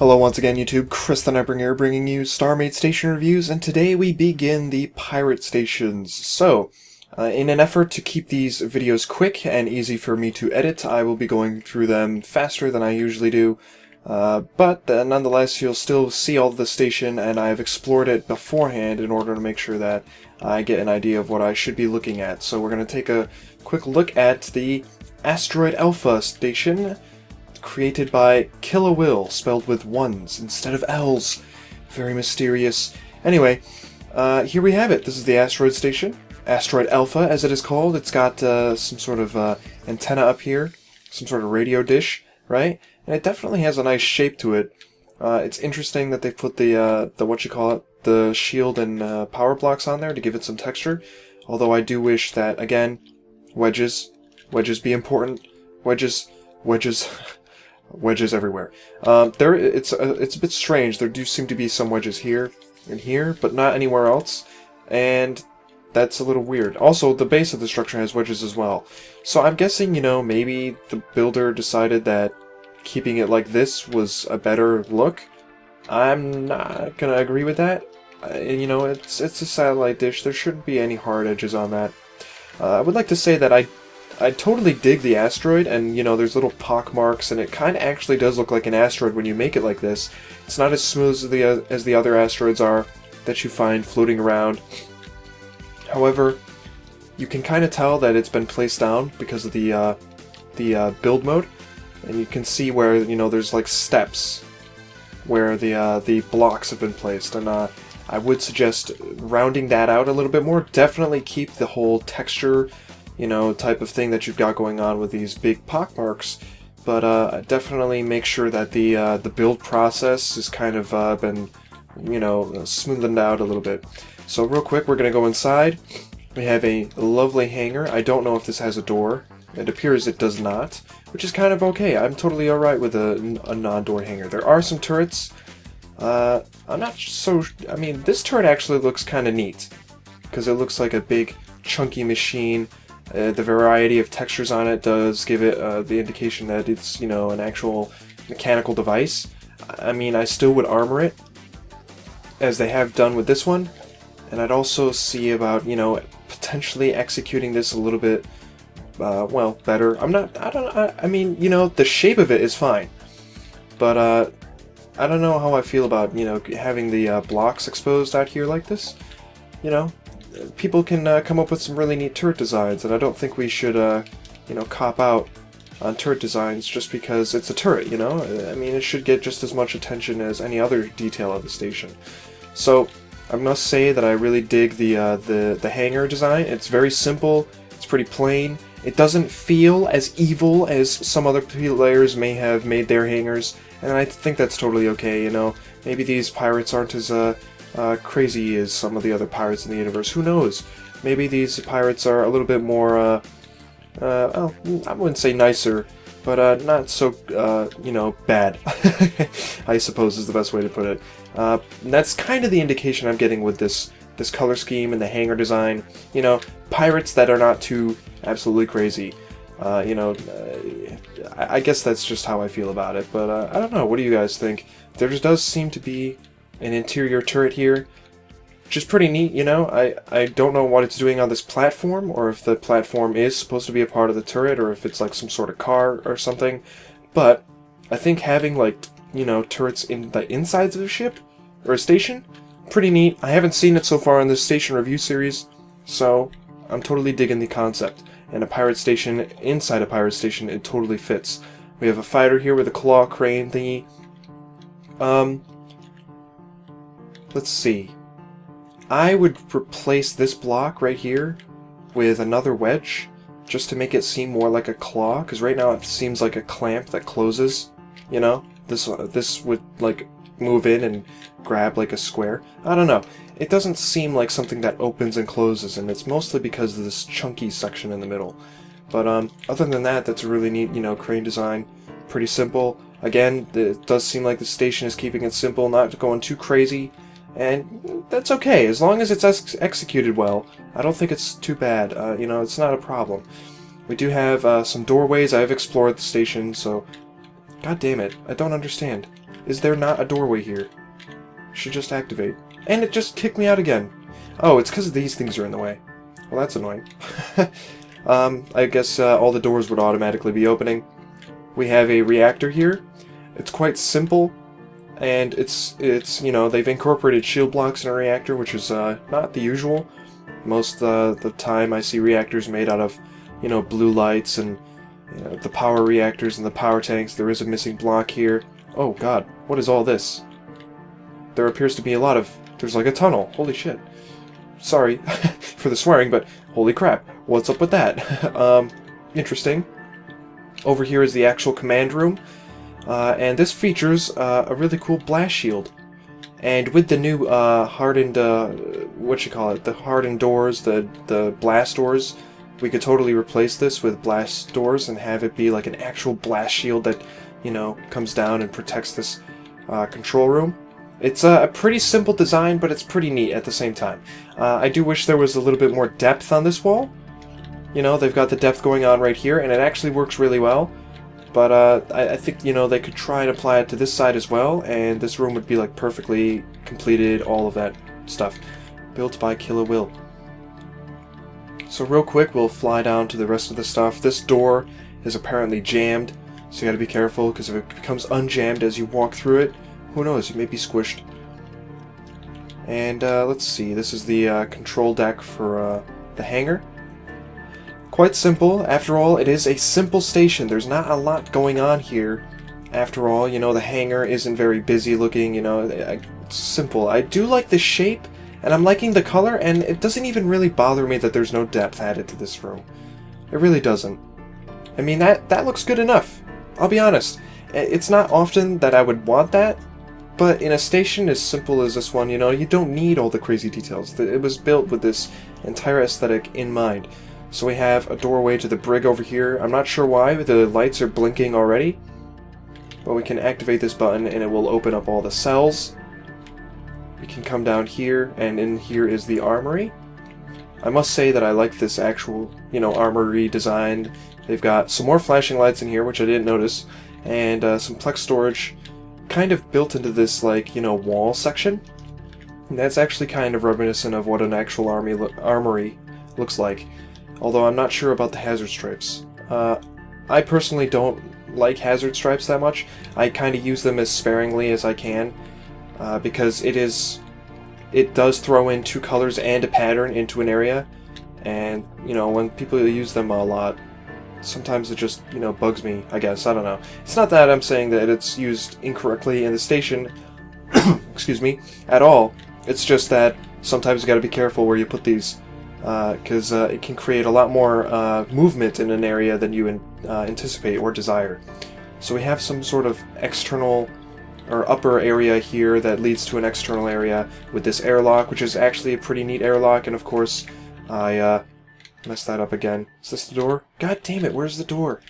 Hello once again YouTube, Chris the Nightbringer here bringing you StarMade Station Reviews, and today we begin the Pirate Stations. So, in an effort to keep these videos quick and easy for me to edit, I will be going through them faster than I usually do. But nonetheless, you'll still see all of the station, and I've explored it beforehand in order to make sure that I get an idea of what I should be looking at. So we're going to take a quick look at the Asteroid Alpha station, created by Killa Will, spelled with ones instead of L's. Very mysterious. Anyway, here we have it. This is the asteroid station. Asteroid Alpha, as it is called. It's got some sort of antenna up here, some sort of radio dish, right? And it definitely has a nice shape to it. It's interesting that they put the the shield and power blocks on there to give it some texture. Although I do wish that, again, wedges be important. Wedges. Wedges everywhere. It's a bit strange. There do seem to be some wedges here and here, but not anywhere else, and that's a little weird. Also, the base of the structure has wedges as well. So I'm guessing, maybe the builder decided that keeping it like this was a better look. I'm not gonna agree with that. It's a satellite dish. There shouldn't be any hard edges on that. I would like to say that I totally dig the asteroid, and there's little pock marks, and it kind of actually does look like an asteroid when you make it like this. It's not as smooth as the other asteroids are that you find floating around. However, you can kind of tell that it's been placed down because of the build mode, and you can see where there's like steps where the blocks have been placed, and I would suggest rounding that out a little bit more. Definitely keep the whole texture type of thing that you've got going on with these big pockmarks, but definitely make sure that the build process is kind of been smoothened out a little bit. So real quick, we're gonna go inside. We have a lovely hangar. I don't know if this has a door. It appears it does not, which is kind of okay. I'm totally alright with a non-door hangar. There are some turrets. I'm not so... I mean, this turret actually looks kind of neat, because it looks like a big chunky machine. The variety of textures on it does give it the indication that it's, an actual mechanical device. I mean, I still would armor it, as they have done with this one, and I'd also see about, potentially executing this a little bit, well, better. I mean, the shape of it is fine, but, I don't know how I feel about, having the blocks exposed out here like this, people can come up with some really neat turret designs, and I don't think we should, cop out on turret designs just because it's a turret, I mean, it should get just as much attention as any other detail of the station. So, I must say that I really dig the hangar design. It's very simple, it's pretty plain, it doesn't feel as evil as some other players may have made their hangars, and I think that's totally okay, maybe these pirates aren't as, crazy as some of the other pirates in the universe. Who knows? Maybe these pirates are a little bit more, well, I wouldn't say nicer, but not so, bad, I suppose is the best way to put it. That's kind of the indication I'm getting with this color scheme and the hangar design. Pirates that are not too absolutely crazy. I guess that's just how I feel about it, but I don't know. What do you guys think? There does seem to be an interior turret here, which is pretty neat, I don't know what it's doing on this platform, or if the platform is supposed to be a part of the turret, or if it's like some sort of car or something, but I think having turrets in the insides of a ship, or a station, pretty neat. I haven't seen it so far in this station review series, so I'm totally digging the concept, and a pirate station inside a pirate station, it totally fits. We have a fighter here with a claw crane thingy. Let's see. I would replace this block right here with another wedge, just to make it seem more like a claw, because right now it seems like a clamp that closes, This would, move in and grab like a square. I don't know. It doesn't seem like something that opens and closes, and it's mostly because of this chunky section in the middle. But, other than that, that's a really neat, crane design. Pretty simple. Again, it does seem like the station is keeping it simple, not going too crazy. And that's okay, as long as it's executed well. I don't think it's too bad, it's not a problem. We do have some doorways. I've explored the station, so... God damn it, I don't understand. Is there not a doorway here? Should just activate. And it just kicked me out again. Oh, it's because these things are in the way. Well, that's annoying. I guess all the doors would automatically be opening. We have a reactor here. It's quite simple, and it's you know, they've incorporated shield blocks in a reactor, which is not the usual. Most the time I see reactors made out of, you know, blue lights and the power reactors and the power tanks. There is a missing block here. Oh god, what is all this? There appears to be a lot of... There's like a tunnel. Holy shit. Sorry for the swearing, but holy crap. What's up with that? Interesting. Over here is the actual command room. And this features a really cool blast shield. And with the new hardened... the hardened doors, the blast doors, we could totally replace this with blast doors and have it be like an actual blast shield that, you know, comes down and protects this control room. It's a pretty simple design, but it's pretty neat at the same time. I do wish there was a little bit more depth on this wall. You know, they've got the depth going on right here, and it actually works really well. But I think, you know, they could try and apply it to this side as well, and this room would be like perfectly completed, all of that stuff. Built by Killer Will. So real quick, we'll fly down to the rest of the stuff. This door is apparently jammed, so you gotta be careful, because if it becomes unjammed as you walk through it, who knows, you may be squished. And let's see, this is the control deck for the hangar. Quite simple. After all, it is a simple station. There's not a lot going on here. After all, you know, the hangar isn't very busy looking, you know, it's simple. I do like the shape, and I'm liking the color, and it doesn't even really bother me that there's no depth added to this room. It really doesn't. I mean, that looks good enough. I'll be honest. It's not often that I would want that, but in a station as simple as this one, you know, you don't need all the crazy details. It was built with this entire aesthetic in mind. So we have a doorway to the brig over here. I'm not sure why, but the lights are blinking already. But we can activate this button and it will open up all the cells. We can come down here, and in here is the armory. I must say that I like this actual, you know, armory design. They've got some more flashing lights in here, which I didn't notice, and some plex storage kind of built into this, like, you know, wall section. And that's actually kind of reminiscent of what an actual armory looks like. Although I'm not sure about the hazard stripes. I personally don't like hazard stripes that much. I kind of use them as sparingly as I can, because it does throw in two colors and a pattern into an area, and, you know, when people use them a lot, sometimes it just, you know, bugs me, I guess. I don't know. It's not that I'm saying that it's used incorrectly in the station, excuse me, at all. It's just that sometimes you gotta be careful where you put these, because it can create a lot more movement in an area than you anticipate or desire. So we have some sort of external or upper area here that leads to an external area with this airlock, which is actually a pretty neat airlock, and of course I messed that up again. Is this the door? God damn it, where's the door?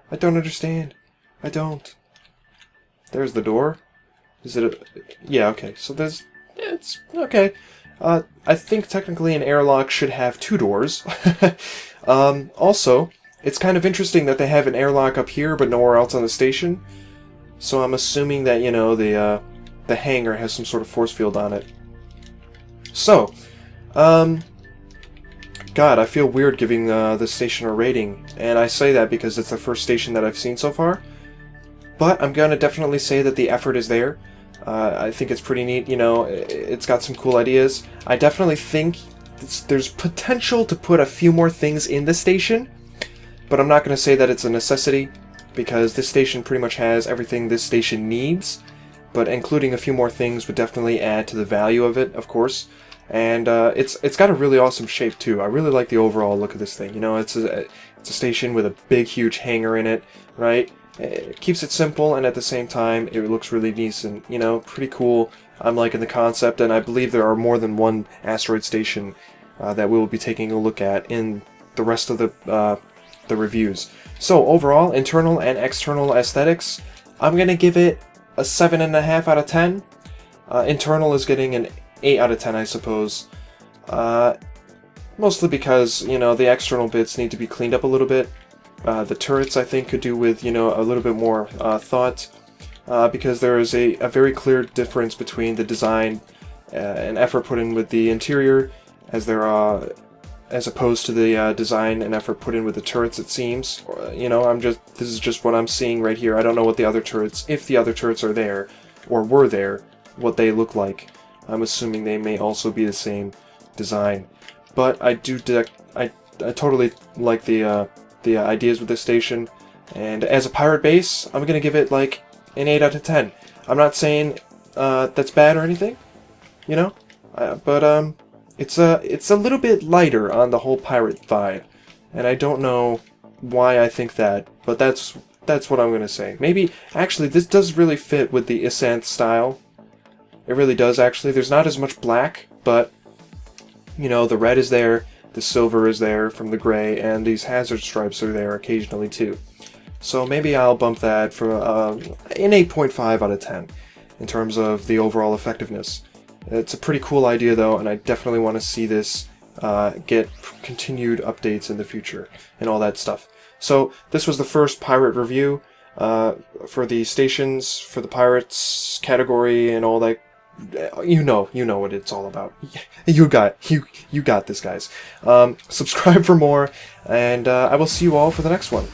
I don't understand. I don't. There's the door. Is it a... Yeah, okay, so there's... It's... okay. I think technically an airlock should have two doors. Also, it's kind of interesting that they have an airlock up here but nowhere else on the station. So I'm assuming that, you know, the hangar has some sort of force field on it. So, God, I feel weird giving this station a rating, and I say that because it's the first station that I've seen so far. But I'm gonna definitely say that the effort is there. I think it's pretty neat, you know, it's got some cool ideas. I definitely think there's potential to put a few more things in the station, but I'm not going to say that it's a necessity, because this station pretty much has everything this station needs, but including a few more things would definitely add to the value of it, of course. And it's got a really awesome shape too. I really like the overall look of this thing. You know, it's a station with a big, huge hangar in it, right? It keeps it simple, and at the same time, it looks really decent. You know, pretty cool. I'm liking the concept, and I believe there are more than one asteroid station that we will be taking a look at in the rest of the reviews. So overall, internal and external aesthetics, I'm gonna give it a 7.5 out of 10. Internal is getting an 8 out of 10, I suppose. Mostly because, you know, the external bits need to be cleaned up a little bit. The turrets, I think, could do with, you know, a little bit more thought. because there is a very clear difference between the design and effort put in with the interior as opposed to the design and effort put in with the turrets, it seems. You know, this is just what I'm seeing right here. I don't know what the other turrets, if the other turrets are there, or were there, what they look like. I'm assuming they may also be the same design. But I totally like the ideas with this station. And as a pirate base, I'm gonna give it like an 8 out of 10. I'm not saying that's bad or anything, you know? But it's a little bit lighter on the whole pirate vibe, and I don't know why I think that, but that's what I'm gonna say. Maybe actually this does really fit with the Isanth style. It really does actually. There's not as much black, but you know, the red is there, the silver is there from the gray, and these hazard stripes are there occasionally too. So maybe I'll bump that for an 8.5 out of 10 in terms of the overall effectiveness. It's a pretty cool idea though, and I definitely want to see this get continued updates in the future and all that stuff. So this was the first pirate review for the stations, for the pirates category and all that. You know what it's all about. You got this, guys. Subscribe for more, and I will see you all for the next one.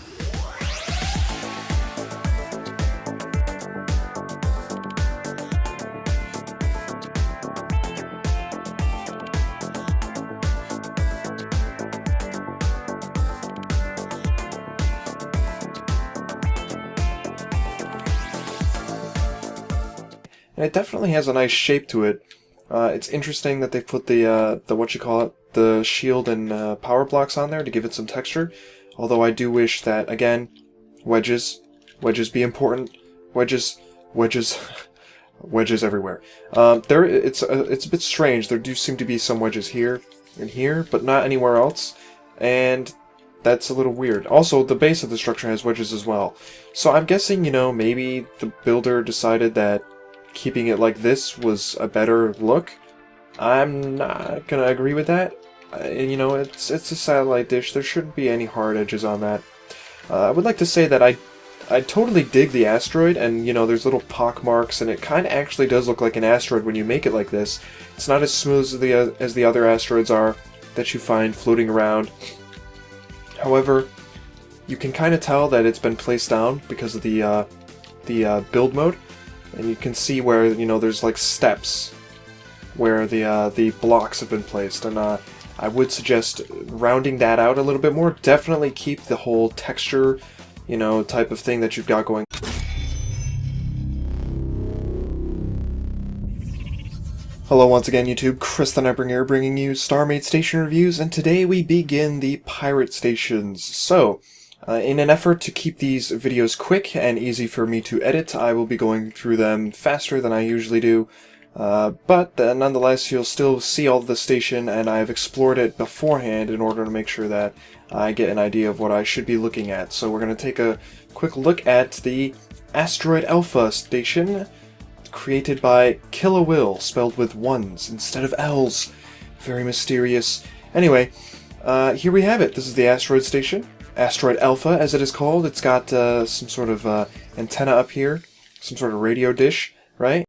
And it definitely has a nice shape to it. It's interesting that they put the the shield and power blocks on there to give it some texture. Although I do wish that, again, wedges be important. Wedges everywhere. It's a bit strange. There do seem to be some wedges here and here, but not anywhere else. And that's a little weird. Also, the base of the structure has wedges as well. So I'm guessing, you know, maybe the builder decided that keeping it like this was a better look. I'm not gonna agree with that. You know, it's a satellite dish. There shouldn't be any hard edges on that. I would like to say that I totally dig the asteroid, and you know, there's little pock marks, and it kind of actually does look like an asteroid when you make it like this. It's not as smooth as the other asteroids are that you find floating around. However, you can kind of tell that it's been placed down because of the build mode. And you can see where, you know, there's like steps where the blocks have been placed, and I would suggest rounding that out a little bit more. Definitely keep the whole texture, you know, type of thing that you've got going. Hello once again, YouTube. Chris the Nightbringer here, bringing you StarMade station reviews, and today we begin the pirate stations. So, in an effort to keep these videos quick and easy for me to edit, I will be going through them faster than I usually do. But nonetheless, you'll still see all of the station, and I've explored it beforehand in order to make sure that I get an idea of what I should be looking at. So we're going to take a quick look at the Asteroid Alpha station, created by Killawill, spelled with ones instead of L's. Very mysterious. Anyway, here we have it. This is the Asteroid station. Asteroid Alpha, as it is called. It's got some sort of antenna up here, some sort of radio dish, right?